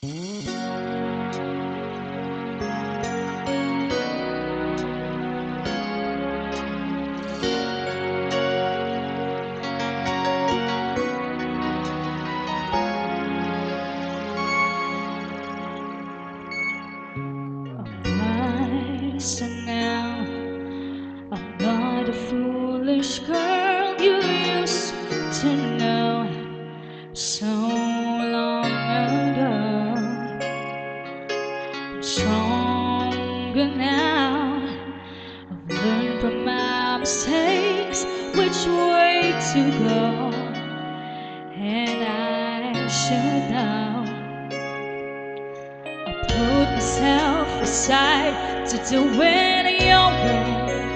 So now I'm not a foolish girl you used to know so long ago. I'm stronger now. I've learned from my mistakes which way to go, and I should know. I put myself aside to do it your way,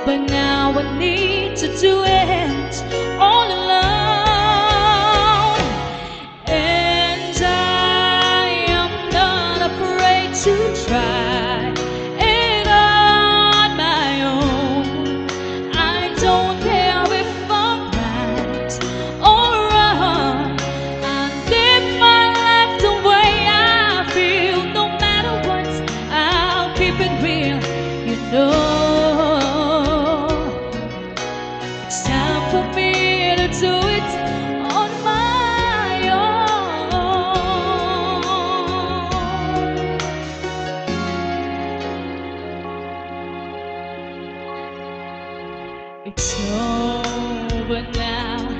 but now I need to do it all alone. And I am not afraid to try it on my own. I don't care if I'm right or wrong. I live my life the way I feel. No matter what, I'll keep it real, you know. It's time for me to do it on my own. It's over now.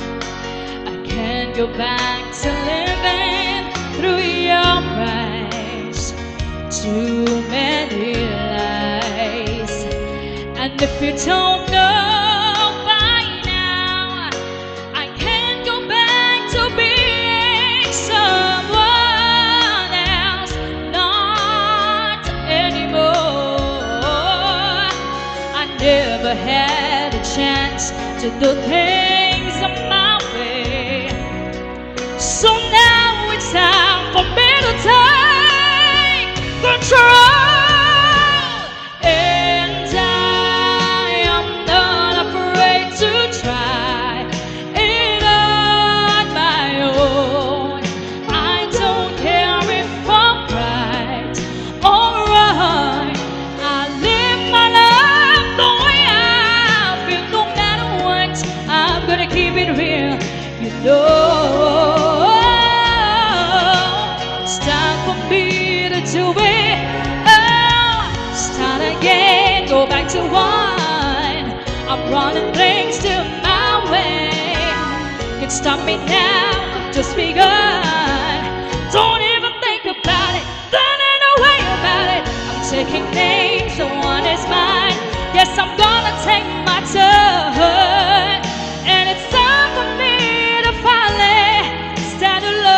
I can't go back to living through your eyes. Too many lies. And if you don't know by now, I can't go back to being someone else. Not anymore. I never had a chance to do things on my way. So now it's time for me to take control. And I am not afraid to try it on my own. I don't care if I'm right or wrong. I live my life the way I feel. No matter what, I'm gonna keep it real, you know. It's time for me to do it. Oh, start again, go back to one. I'm running things to my way. Can't stop me now, I've just begun. Don't even think about it, then ain't no way about it. I'm taking names, the one is mine. Yes, I'm gonna take my turn. And it's time for me to finally stand alone.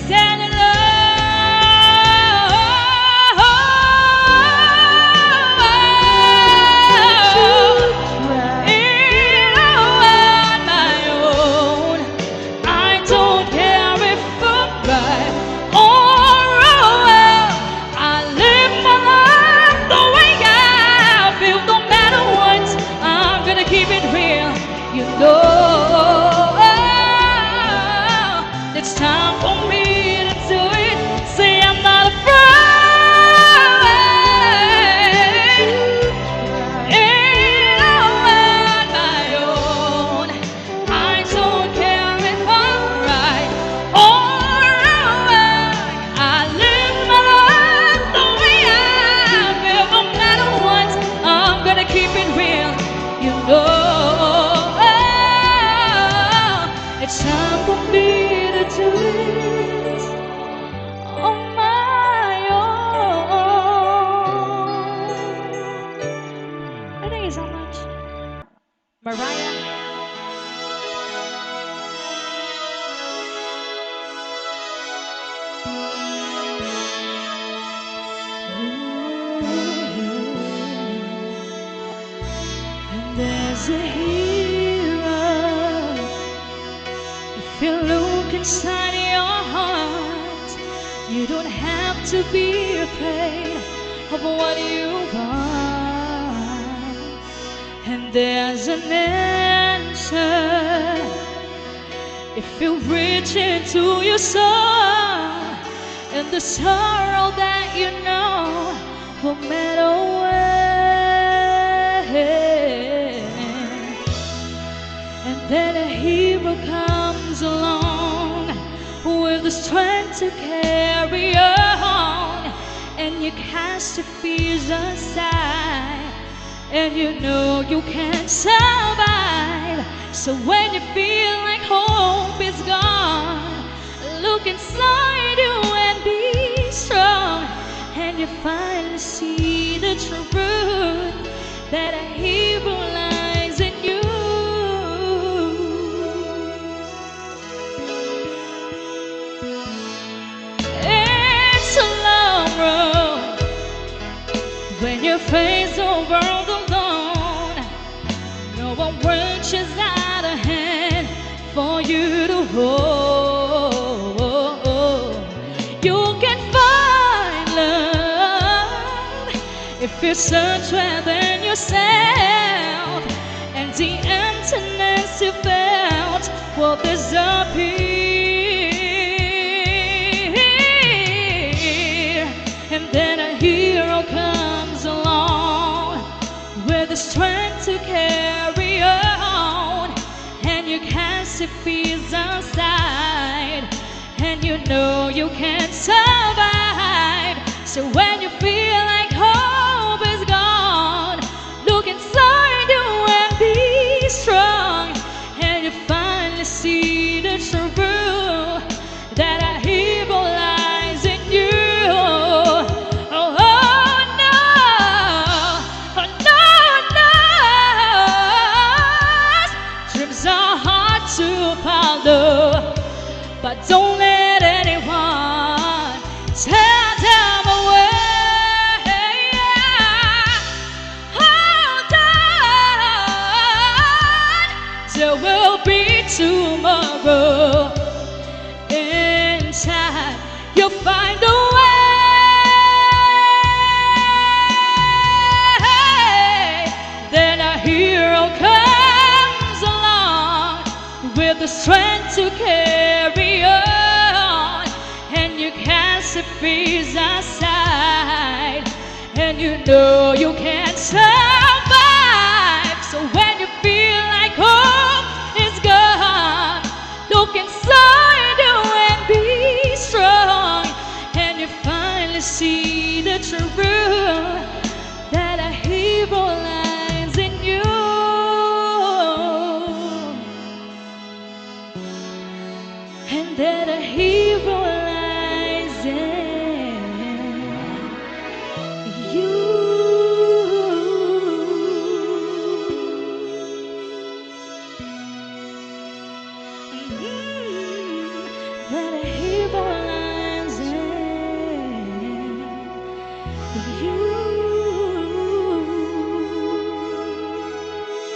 Stand alone. In on my own. I don't care if I'm right or wrong. I live my life the way I feel. No matter what, I'm gonna keep it real, you know. It's time for me to do it. Say I'm not afraid. In on my own. I don't care if I'm right or wrong. I live my life the way I feel. No matter what, I'm gonna keep it real, you know. It's time for me to do it on my own. Thank you so much, Mariah. And there's a hero. If you look inside your heart, you don't have to be afraid of what you want. And there's an answer If you reach into your soul and the sorrow that you know will melt away, and then a hero comes along with the strength to carry on, and you cast your fears aside, and you know you can survive. So when you feel like hope is gone, look inside you and be strong, and you finally see the truth that a hero lies in you. It's a long road when you face the world alone. No one reaches out a hand for you to hold. You can find love if you search within yourself, and the emptiness you felt will disappear. And then a hero comes along with the strength to carry on, and you cast your fears aside, and you know you can survive. So when you feel like hope is gone, look inside you and be strong, and you finally see the truth that a hero lies in you. Oh, oh no, oh no, no. Dreams are hard to follow, but don't let anyone tear them away. Hold on, there will be tomorrow. In time, you'll find a way. Then a hero comes along with the strength to carry on, and you cast your fears aside, and you know you can survive. So when you feel like hope is gone, look inside you and be strong, and you finally see the truth that a hero lies in you. And that a hero lies in you. That a hero lies in you. Thank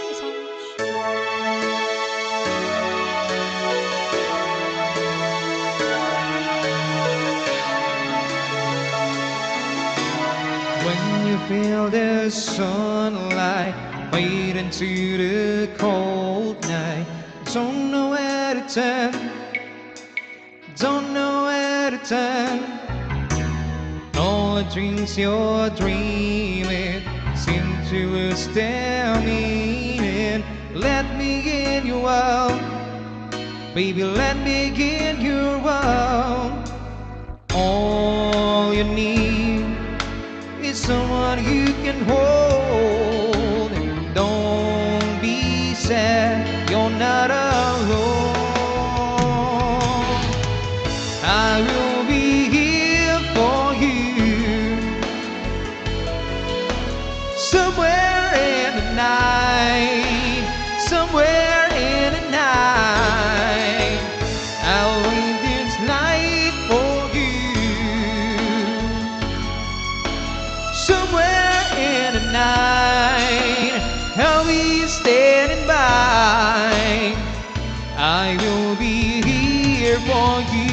you so When you feel the sunlight fade into the cold night, don't know where to turn, don't know where to turn. All the dreams you're dreaming seem to lose their meaning. Let me in your world, baby, let me in your world. All you need is someone you can hold. And don't be sad, you're not alone. I will be here for you, somewhere in the night, somewhere in the night. I'll leave this light for you, somewhere in the night. I'll be standing by, I will be here for you.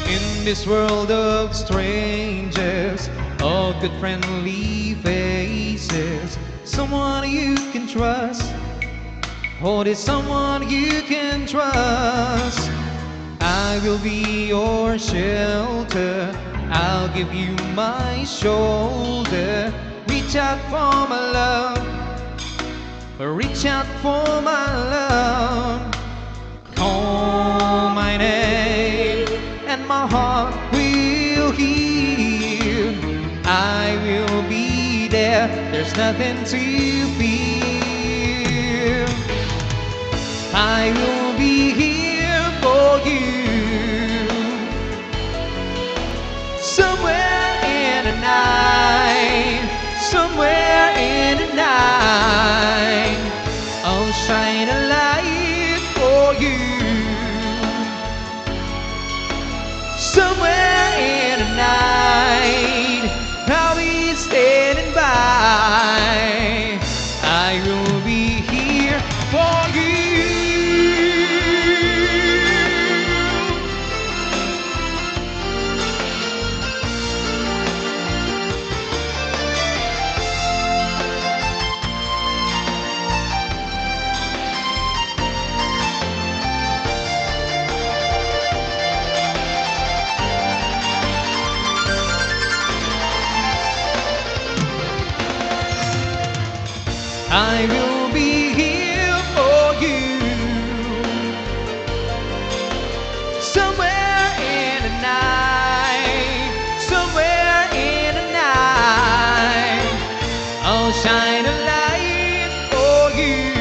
In this world of strangers, of good friendly faces, trust? Or there's someone you can trust? I will be your shelter. I'll give you my shoulder. Reach out for my love. Reach out for my love. Call my name and my heart will hear. I will be there. There's nothing to fear. I will be here for you. Somewhere in the night, somewhere in the night, I'll shine a light for you. Somewhere in the night, I'll be standing by. I will be here for you. I will be here for you. Somewhere in the night, somewhere in the night, I'll shine a light for you.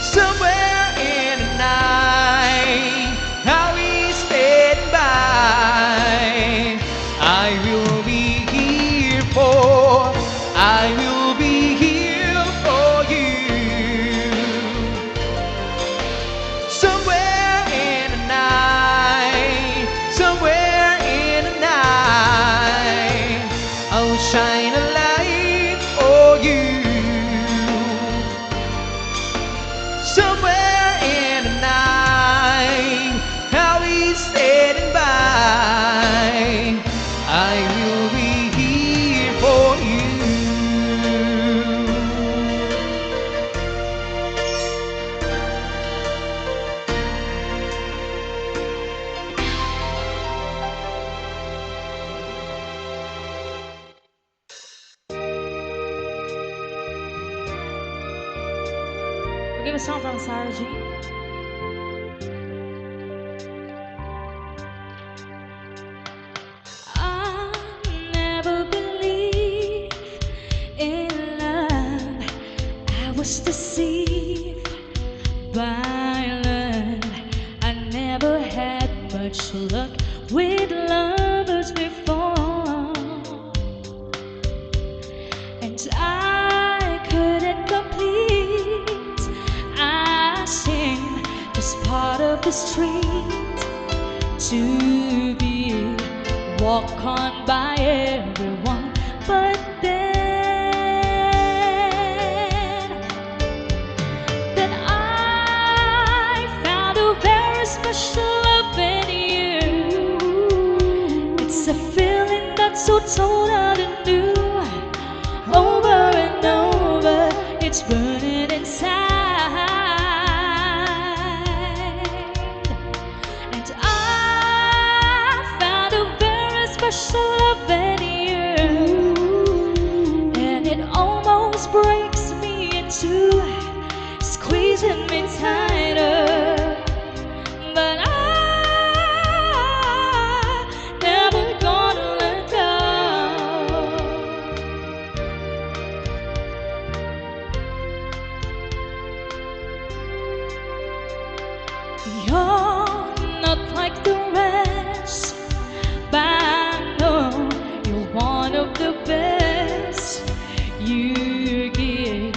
Somewhere in the night, I'll be standing by. I will be here for. I will be here for you. Somewhere in the night, somewhere in the night, I'll shine a light for you. Somewhere in the night, I'll be standing by. I will be here for you. We'll give a song from Sarah G. I never believed in love. I was deceived by love. I never had much luck with lovers before, and I couldn't complete. I seem just part of the street to be walked on by everyone. But then I found a very special love in you. It's a feeling that's so totally new. Over and over, it's burning inside. And I found a very special love in you, and it almost breaks me in two, squeezing me tighter. But I never gonna let go. You're not like the rest, but I know you're one of the best. You give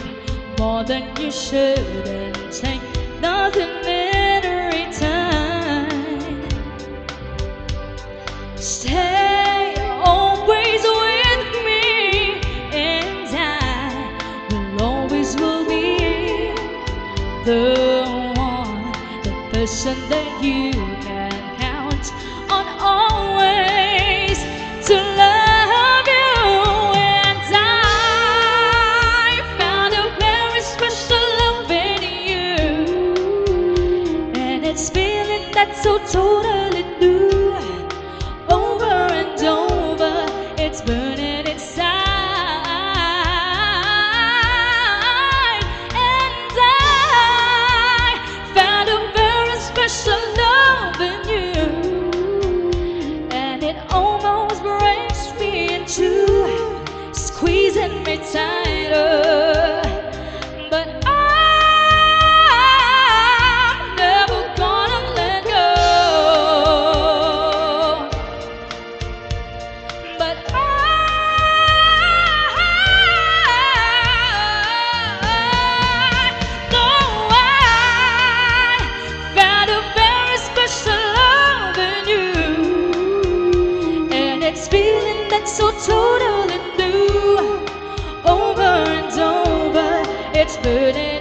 more than you should and take nothing in return. Stay always with me, and I will always will be the one, the person that you can count on always to love you. And I it's burning inside. And I found a very special love in you, and it almost breaks me in two, squeezing me tighter. But I'm never gonna let go. But I know I found a very special love in you, and it's feeling that's so totally new. Over and over, it's burning